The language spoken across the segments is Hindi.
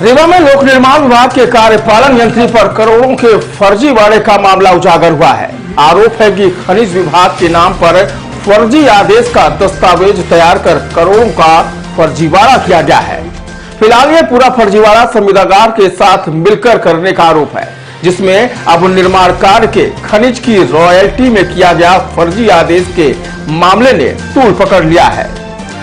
रीवा में लोक निर्माण विभाग के कार्यपालन यंत्री पर करोड़ों के फर्जीवाड़े का मामला उजागर हुआ है। आरोप है कि खनिज विभाग के नाम पर फर्जी आदेश का दस्तावेज तैयार कर करोड़ों का फर्जीवाड़ा किया गया है। फिलहाल ये पूरा फर्जीवाड़ा संविदागार के साथ मिलकर करने का आरोप है, जिसमें अब निर्माण कार्य के खनिज की रॉयल्टी में किया गया फर्जी आदेश के मामले ने तूल पकड़ लिया है।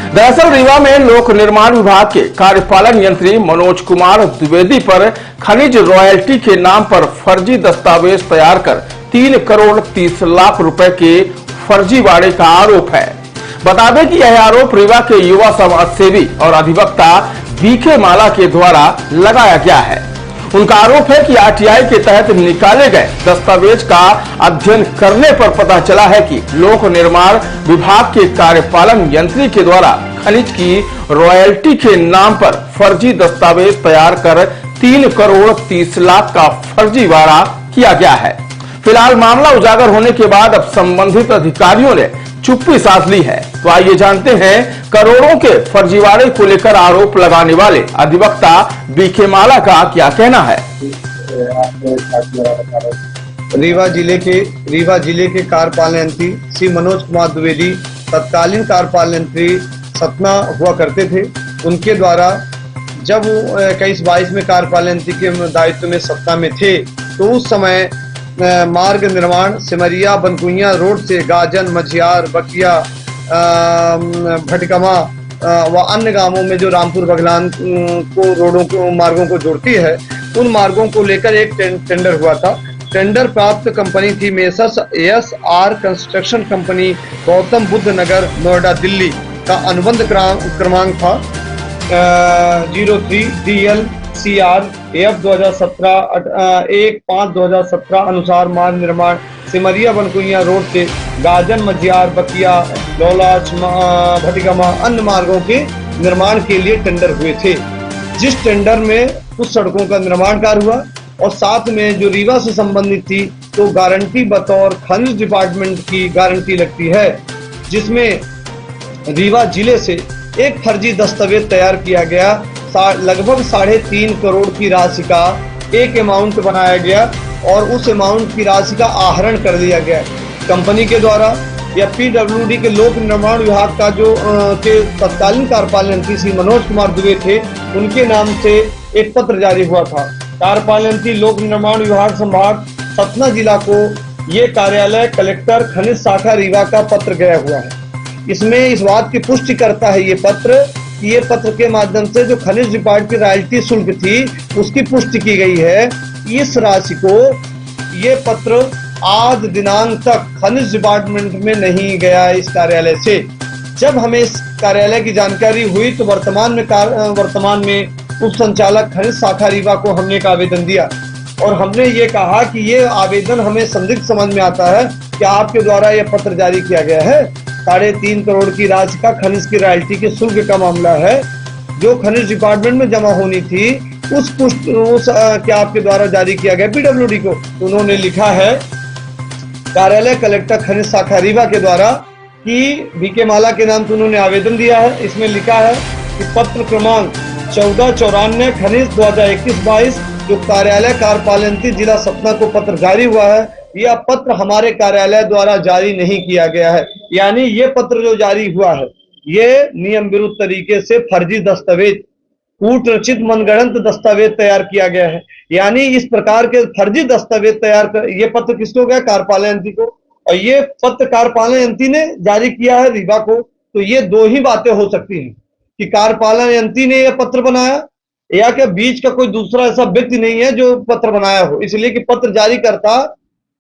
दरअसल रीवा में लोक निर्माण विभाग के कार्यपालन यंत्री मनोज कुमार द्विवेदी पर खनिज रॉयल्टी के नाम पर फर्जी दस्तावेज तैयार कर 3 करोड़ 30 लाख रुपए के फर्जीवाड़े का आरोप है। बता दें कि यह आरोप रीवा के युवा समाज सेवी और अधिवक्ता बीके माला के द्वारा लगाया गया है। उनका आरोप है कि आरटीआई के तहत निकाले गए दस्तावेज का अध्ययन करने पर पता चला है कि लोक निर्माण विभाग के कार्यपालन यंत्री के द्वारा खनिज की रॉयल्टी के नाम पर फर्जी दस्तावेज तैयार कर 3 करोड़ 30 लाख का फर्जीवाड़ा किया गया है। फिलहाल मामला उजागर होने के बाद अब संबंधित अधिकारियों ने चुप्पी साध ली है। तो आइए जानते हैं करोड़ों के फर्जीवाड़े को लेकर आरोप लगाने वाले अधिवक्ता बीके माला का क्या कहना है। रीवा जिले के कार्यपालन यंत्री श्री मनोज कुमार द्विवेदी तत्कालीन कार्यपालन यंत्री सतना हुआ करते थे। उनके द्वारा जब 21-22 में कार्यपालन यंत्री के दायित्व में सत्ता में थे तो उस समय मार्ग निर्माण सिमरिया बनकुइया रोड से गाजन मझियार बकिया भटकमा व अन्य गांवों में जो रामपुर बघलान को रोडों को मार्गों को जोड़ती है, उन मार्गों को लेकर एक टेंडर हुआ था। टेंडर प्राप्त कंपनी थी messrs ASR construction company, Gautam Buddh Nagar, Noida, Delhi का अनुबंध क्रमांक था 03DL CR AF 2017-1/5/2017 अनुसार मार्ग निर्माण सिमरिया बनकुइया रोड से गाजन मझियार बकिया लौलाच भटिगमा अन्य मार्गों के निर्माण के लिए टेंडर हुए थे। जिस टेंडर में कुछ सड़कों का निर्माण कार्य हुआ और साथ में जो रीवा से संबंधित थी तो गारंटी बतौर खनिज डिपार्टमेंट की गारंटी लगती है, जिसमें रीवा जिले से एक फर्जी दस्तावेज तैयार किया गया। लगभग 3.5 करोड़ की राशि का एक अमाउंट बनाया गया और उस अमाउंट की राशि का आहरण कर दिया गया कंपनी के द्वारा। या PWD के लोक निर्माण विभाग का जो के तत्कालीन कार्यपालन यंत्री श्री मनोज कुमार द्विवेदी थे, उनके नाम से एक पत्र जारी हुआ था। कार्यपालन यंत्री लोक निर्माण विभाग संभाग सतना जिला को ये कार्यालय कलेक्टर खनिज शाखा रीवा का पत्र गया हुआ है। इसमें इस बात की पुष्टि करता है ये पत्र के माध्यम से जो खनिज डिपार्टमेंट की रॉयल्टी शुल्क थी उसकी पुष्टि की गई है। इस राशि को ये पत्र आज दिनांक तक खनिज डिपार्टमेंट में नहीं गया इस कार्यालय से। जब हमें इस कार्यालय की जानकारी हुई तो वर्तमान में उप संचालक खनिज शाखा रीवा को हमने एक आवेदन दिया और हमने ये कहा कि ये आवेदन हमें संदिग्ध समझ में आता है कि आपके द्वारा यह पत्र जारी किया गया है। 3.5 करोड़ की राशि का खनिज की रॉयल्टी के शुल्क का मामला है जो खनिज डिपार्टमेंट में जमा होनी थी, उस क्या आपके द्वारा जारी किया गया PWD को। तो उन्होंने लिखा है कार्यालय कलेक्टर खनिज शाखा रीवा के द्वारा कि बीके माला के नाम से उन्होंने आवेदन दिया है। इसमें लिखा है कि पत्र क्रमांक 1494 खनिज 2021-22 जो कार्यालय कार्यपालन यंत्री जिला सतना को पत्र जारी हुआ है, यह पत्र हमारे कार्यालय द्वारा जारी नहीं किया गया है। यानी ये पत्र जो जारी हुआ है ये नियम विरुद्ध तरीके से फर्जी दस्तावेज, कूट रचित मनगढ़ंत दस्तावेज तैयार किया गया है। यानी इस प्रकार के फर्जी दस्तावेज तैयार कर ये पत्र किसको गया? कार्यपालन यंत्री को। और ये पत्र कार्यपालन यंत्री ने जारी किया है रीवा को। तो ये दो ही बातें हो सकती हैं कि कार्यपालन यंत्री ने यह पत्र बनाया या कि बीच का कोई दूसरा ऐसा व्यक्ति नहीं है जो पत्र बनाया हो। इसलिए कि पत्र जारी करता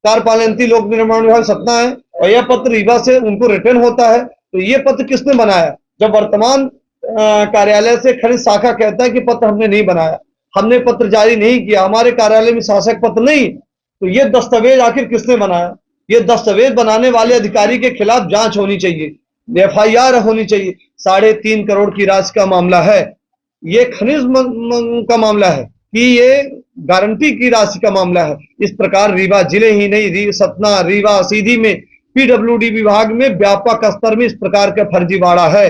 कार्यपालन यंत्री लोक निर्माण विभाग सतना है और यह पत्र रीवा से उनको रिटर्न होता है। तो ये पत्र किसने बनाया? जब वर्तमान कार्यालय से खनिज शाखा कहता है कि पत्र हमने नहीं बनाया, हमने पत्र जारी नहीं किया, हमारे कार्यालय में शासक पत्र नहीं, तो ये दस्तावेज आखिर किसने बनाया? ये दस्तावेज बनाने वाले अधिकारी के खिलाफ जांच होनी चाहिए, FIR होनी चाहिए। 3.5 करोड़ की राशि का मामला है, ये खनिज का मामला है कि ये गारंटी की राशि का मामला है। इस प्रकार रीवा जिले ही नहीं, सतना, रीवा, सीधी में PWD विभाग में व्यापक स्तर में इस प्रकार का फर्जीवाड़ा है।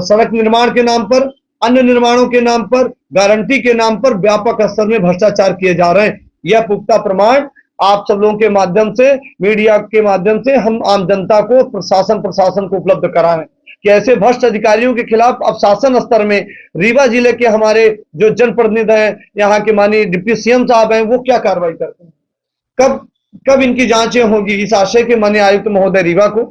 सड़क निर्माण के नाम पर अन्य निर्माणों के नाम पर, गारंटी के नाम पर व्यापक स्तर में भ्रष्टाचार किए जा रहे हैं। यह पुख्ता प्रमाण आप सब लोगों के माध्यम से, मीडिया के माध्यम से हम आम जनता को, प्रशासन को उपलब्ध कराएं कि ऐसे भ्रष्ट अधिकारियों के खिलाफ अब शासन स्तर में रीवा जिले के हमारे जो जनप्रतिनिधि हैं, यहाँ के माननीय डिप्टी सीएम साहब हैं, वो क्या कार्रवाई करते हैं, कब इनकी जांचें होगी। इस आशय के माननीय आयुक्त महोदय रीवा को,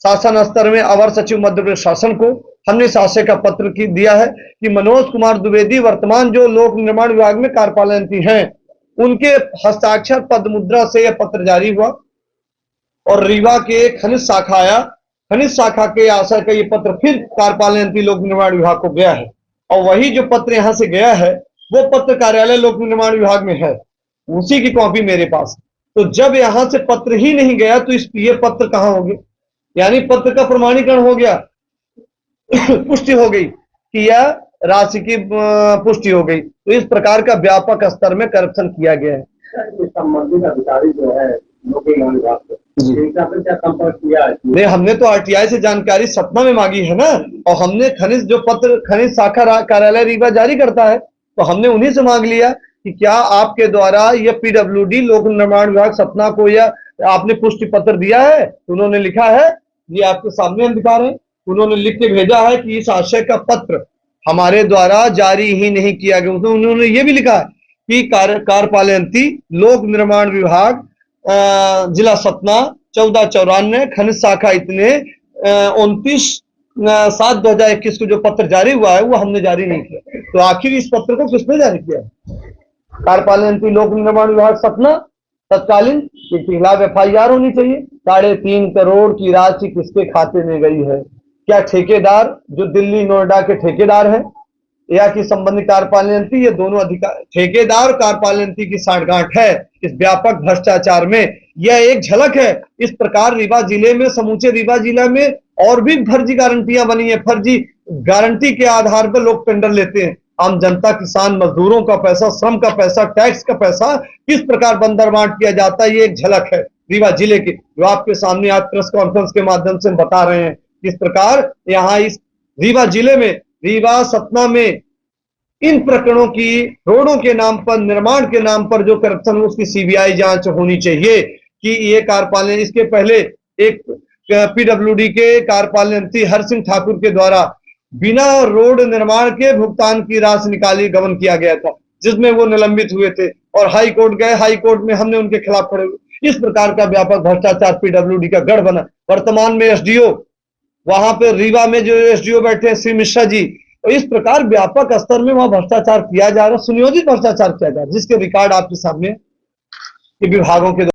शासन स्तर में अवर सचिव मध्य प्रदेश शासन को हमने इस आशय का पत्र दिया है कि मनोज कुमार द्विवेदी वर्तमान जो लोक निर्माण विभाग में कार्यपालन हैं, उनके हस्ताक्षर पद मुद्रा से यह पत्र जारी हुआ और रीवा के खनिज शाखा आया, खनिज शाखा के आशय का ये पत्र फिर कार्यपालन लोक निर्माण विभाग को गया है और वही जो पत्र यहां से गया है वो पत्र कार्यालय लोक निर्माण विभाग में है, उसी की कॉपी मेरे पास। तो जब यहां से पत्र ही नहीं गया तो ये पत्र कहां हो गए, यानी पत्र का प्रमाणीकरण हो गया, पुष्टि हो गई कि यह राशि की पुष्टि हो गई। तो इस प्रकार का व्यापक स्तर में करप्शन किया गया है। संबंधित अधिकारी जो है लोक निर्माण विभाग से इनका फिर क्या संपर्क किया है? नहीं, हमने तो आरटीआई से जानकारी सतना में मांगी है ना, और हमने खनिज जो पत्र खनिज शाखा कार्यालय रीवा जारी करता है तो हमने उन्हीं से मांग लिया कि क्या आपके द्वारा ये पीडब्ल्यूडी लोक निर्माण विभाग सतना को या आपने पुष्टि पत्र दिया है। उन्होंने लिखा है, ये आपके सामने अधिकार है, उन्होंने लिख के भेजा है कि इस आशय का पत्र हमारे द्वारा जारी ही नहीं किया गया। उन्होंने ये भी लिखा है कि कार्यपालयंती लोक निर्माण विभाग जिला सतना 1494 खनिज शाखा इतने 29/7/2021 को जो पत्र जारी हुआ है वो हमने जारी नहीं किया। तो आखिर इस पत्र को किसने जारी किया? कार्यपालयंती लोक निर्माण विभाग सतना तत्कालीन के खिलाफ FIR होनी चाहिए। 3.5 करोड़ की राशि किसके खाते में गई है? क्या ठेकेदार जो दिल्ली नोएडा के ठेकेदार हैं या कि संबंधित कार्यपालयंती, ये दोनों अधिकार ठेकेदार कार्यपालयंती की साठगांठ है इस व्यापक भ्रष्टाचार में। यह एक झलक है। इस प्रकार रीवा जिले में, समूचे रीवा जिला में और भी फर्जी गारंटियां बनी है। फर्जी गारंटी के आधार पर लोग टेंडर लेते हैं। आम जनता, किसान मजदूरों का पैसा, श्रम का पैसा, टैक्स का पैसा किस प्रकार बंदरबांट किया जाता है, ये एक झलक है रीवा जिले की, जो आपके सामने आज प्रेस कॉन्फ्रेंस के माध्यम से बता रहे हैं। इस प्रकार यहाँ इस रीवा जिले में, रीवा सतना में इन प्रकरणों की रोडों के नाम पर, निर्माण के नाम पर जो करप्शन, उसकी CBI जांच होनी चाहिए कि ये कार्यपालन, इसके पहले एक पीडब्ल्यूडी के कार्यपालयंती हरसिंह ठाकुर के द्वारा बिना रोड निर्माण के भुगतान की राशि निकाली गबन किया गया था, जिसमें वो निलंबित हुए थे और हाई कोर्ट गए। हाई कोर्ट में हमने उनके खिलाफ खड़े हुए। इस प्रकार का व्यापक भ्रष्टाचार पीडब्ल्यूडी का गढ़ बना। वर्तमान में SDO, वहां पे रीवा में जो SDO बैठे हैं श्री मिश्रा जी, तो इस प्रकार व्यापक स्तर में वहां भ्रष्टाचार किया जा रहा है, सुनियोजित भ्रष्टाचार किया जा रहा है, जिसके रिकॉर्ड आपके सामने विभागों के